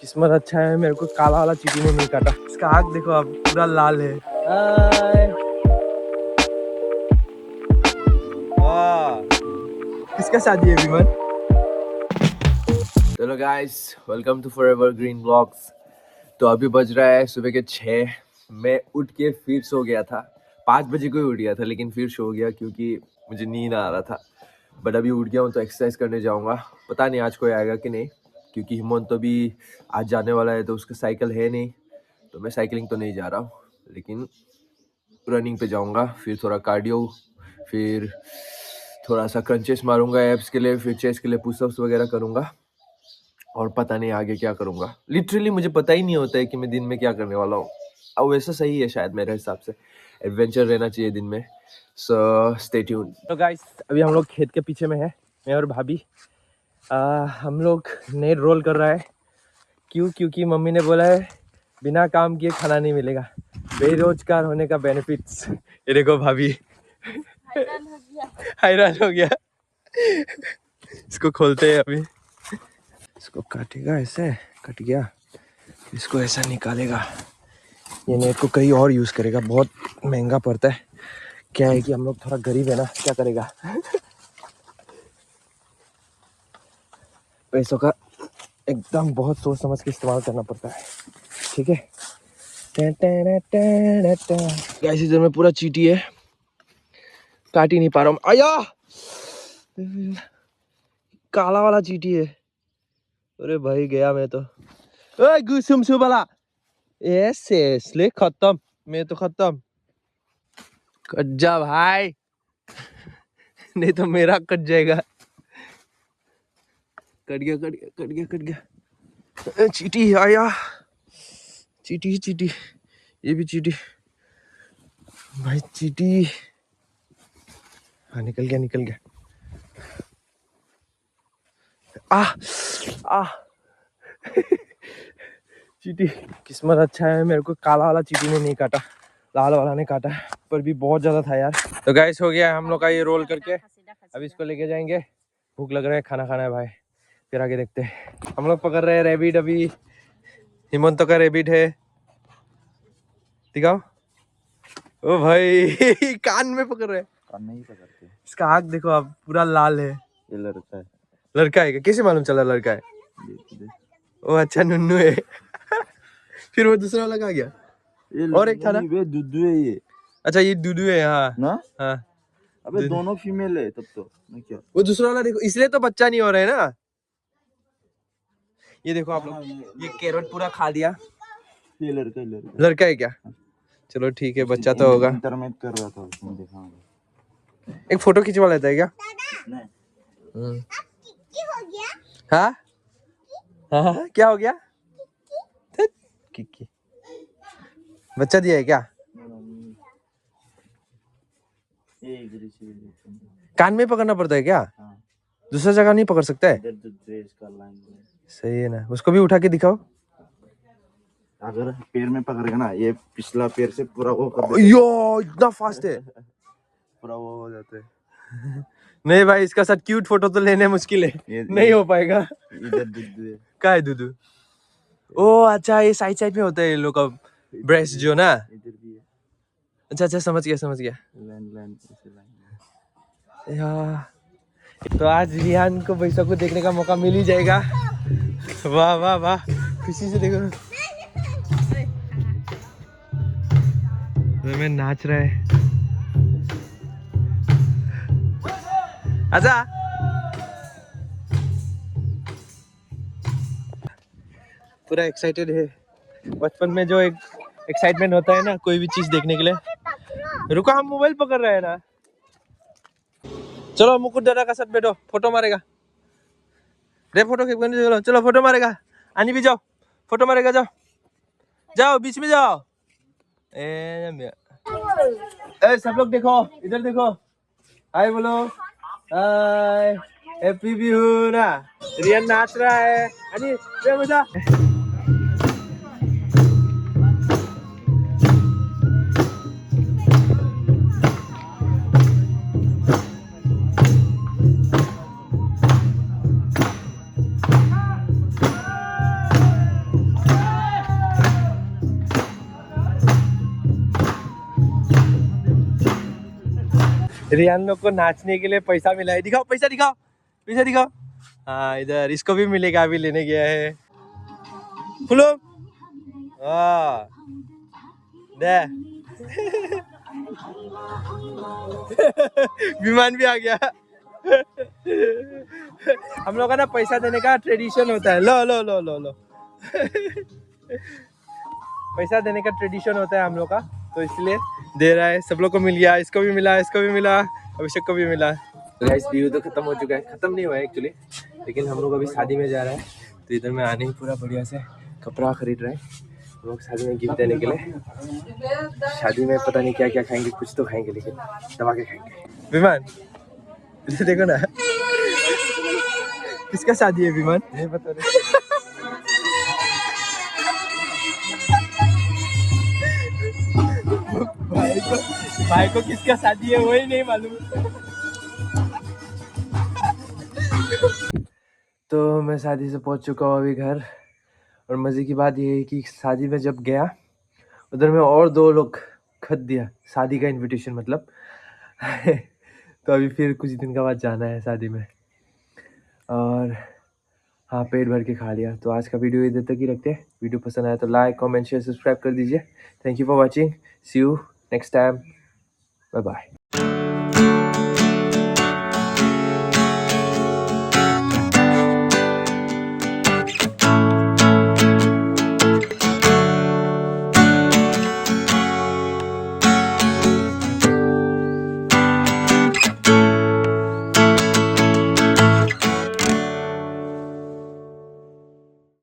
किस्मत अच्छा है, मेरे को काला वाला चींटी ने नहीं काटा। इसका आँख देखो अब पूरा लाल है। हाय। वाह, किसका शादी है विमन? चलो guys, welcome to forever green blogs. तो अभी बज रहा है सुबह के 6। मैं उठ के फिर सो गया था। 5 बजे को ही उठ गया था, लेकिन फिर सो गया क्योंकि मुझे नींद आ रहा था। बट अभी उठ गया हूँ तो एक्सरसाइज करने जाऊँगा। पता नहीं आज कोई आएगा कि नहीं, क्योंकि हिमंत तो भी आज जाने वाला है, तो उसका साइकिल है नहीं। तो मैं साइकिलिंग तो नहीं जा रहा हूँ, लेकिन रनिंग पे जाऊँगा। फिर थोड़ा कार्डियो, फिर थोड़ा सा क्रंचेस मारूंगा एब्स के लिए, फिर चेस्ट के लिए पुशअप्स वगैरह करूँगा। और पता नहीं आगे क्या करूँगा। लिटरली मुझे पता ही नहीं होता है कि मैं दिन में क्या करने वाला हूँ। अब वैसा सही है शायद, मेरे हिसाब से एडवेंचर रहना चाहिए दिन में। So stay tuned. तो गाइस, अभी हम लोग खेत के पीछे में है, मैं और भाभी। हम लोग नेट रोल कर रहा है। क्यों? क्योंकि मम्मी ने बोला है बिना काम किए खाना नहीं मिलेगा। बेरोजगार होने का बेनिफिट्स। ये देखो भाभी हैरान हो गया। इसको खोलते हैं अभी। इसको काटेगा, ऐसे कट गया, इसको ऐसा निकालेगा। ये नेट को कहीं और यूज करेगा, बहुत महंगा पड़ता है। क्या है कि हम लोग थोड़ा गरीब है ना, क्या करेगा। पैसों का एकदम बहुत सोच समझ के इस्तेमाल करना पड़ता है, ठीक है। गाइस, इधर में पूरा चींटी है, काट ही नहीं पा रहा हूँ। आया, काला वाला चींटी है। अरे भाई गया मैं तो। गुसुम वाला ऐसे खत्म, मैं तो खत्म। कट जा भाई, नहीं तो मेरा कट जाएगा। कट गया, कट गया, कट गया, कट गया। चींटी आया, चींटी चींटी, ये भी चींटी भाई, चींटी। हाँ, निकल गया, निकल गया। आ आ चींटी, किस्मत अच्छा है, मेरे को काला वाला चींटी ने नहीं काटा, लाल वाला ने काटा। पर भी बहुत ज्यादा था यार। तो गाइस, हो गया हम लोग का ये रोल करके। अब इसको लेके जाएंगे। भूख लग रहा है, खाना खाना है भाई। फिर आगे देखते हैं। हम लोग पकड़ रहे हैं रैबिट। अभी हिमंत का रैबिट है, दिखाओ। ओ भाई कान में पकड़ रहे हैं। कान में ही पकड़ते हैं। इसका आँख देखो अब पूरा लाल है। ये लड़का है। लड़का है क्या? कैसे मालूम चला लड़का है? ओ अच्छा, नुन्नू है। फिर वो दूसरा वाला कहाँ गया? और एक था ना, वे दुद्धू है ये। अच्छा ये दूधू है। हाँ ना, हाँ, अबे दोनों फीमेल है तब तो। मैं क्या, वो दूसरा वाला देखो, इसलिए तो बच्चा नहीं हो रहा है ना। ये देखो आप लोग, ये कैरेट पूरा खा दिया। ये लड़का है। लड़का है क्या? चलो ठीक है, बच्चा तो होगा। इंटरमेट कर रहा था उसमें, देखा। एक फोटो खिंचवा लेता है क्या? हाँ हाँ, क्या हो गया? किक्की बच्चा दिया है क्या? कान में पकड़ना पड़ता है क्या? दूसरा जगह नहीं पकड़ सकता है? सही है ना, उसको भी उठा के दिखाओ। अगर पैर में पकड़ेगा ना, ये पिछला पैर से पूरा वो कर देगा। यो, इतना फास्ट है, पूरा वो हो जाता है। नहीं भाई, इसका साथ क्यूट फोटो तो लेने मुश्किल है, नहीं हो पाएगा। इधर दुद्धू है। क्या है दूधू? ओ अच्छा, ये साइड साइड में होता है ये लोग का ब्रेस्ट जो ना। इधर भी है। अच्छा अच्छा, समझ गया समझ गया। यार, तो आज रिहान को भैंसों को देखने का मौका मिल ही जाएगा। वाह वाह वाह, खुशी से देखो मैं नाच रहा है। आजा, पूरा एक्साइटेड है। बचपन में जो एक एक्साइटमेंट होता है ना कोई भी चीज देखने के लिए। रुको, हम मोबाइल पकड़ रहे हैं ना। चलो मुकुट दादा का साथ बैठो, फोटो मारेगा रे। फोटो खींच, चलो चलो फोटो मारेगा। आनी भी जाओ, फोटो मारेगा, जाओ जाओ, बीच में जाओ। ए सब लोग देखो, इधर देखो, हाय बोलो, हाय, हैप्पी बिहू ना। रियन नाच रहा है। अनी बेटा, रियान लोग को नाचने के लिए पैसा मिला है। दिखाओ पैसा, दिखाओ पैसा, दिखाओ। हाँ इधर इसको भी मिलेगा, अभी लेने गया है। खुलो। हाँ दे। विमान भी आ गया। हम लोग का ना पैसा देने का ट्रेडिशन होता है। लो लो लो लो लो। पैसा देने का ट्रेडिशन होता है हम लोग का, तो इसलिए दे रहा है। सब लोग को मिल गया, इसको भी मिला, इसको भी मिला, अभिषेक को भी मिला। गाइस व्यू तो खत्म हो चुका है, खत्म नहीं हुआ है एक्चुअली, लेकिन हम लोग अभी शादी में जा रहे हैं, तो इधर में आने ही पूरा बढ़िया से कपड़ा खरीद रहे हैं हम लोग शादी में गिफ्ट देने के लिए। शादी में पता नहीं क्या क्या खाएंगे, कुछ तो खाएंगे, लेकिन दबा के खाएंगे। विमान देखो ना, किसका शादी है विमान? नहीं पता नहीं। भाई को किसका शादी है वही नहीं मालूम। तो मैं शादी से पहुंच चुका हूँ अभी घर, और मजे की बात ये है कि शादी में जब गया उधर में और 2 लोग खत दिया, शादी का इनविटेशन मतलब। तो अभी फिर कुछ दिन के बाद जाना है शादी में, और हाँ पेट भर के खा लिया। तो आज का वीडियो इधर तक ही रखते हैं। वीडियो पसंद आया तो लाइक कमेंट शेयर सब्सक्राइब कर दीजिए। Thank you for watching, see you next time, bye bye.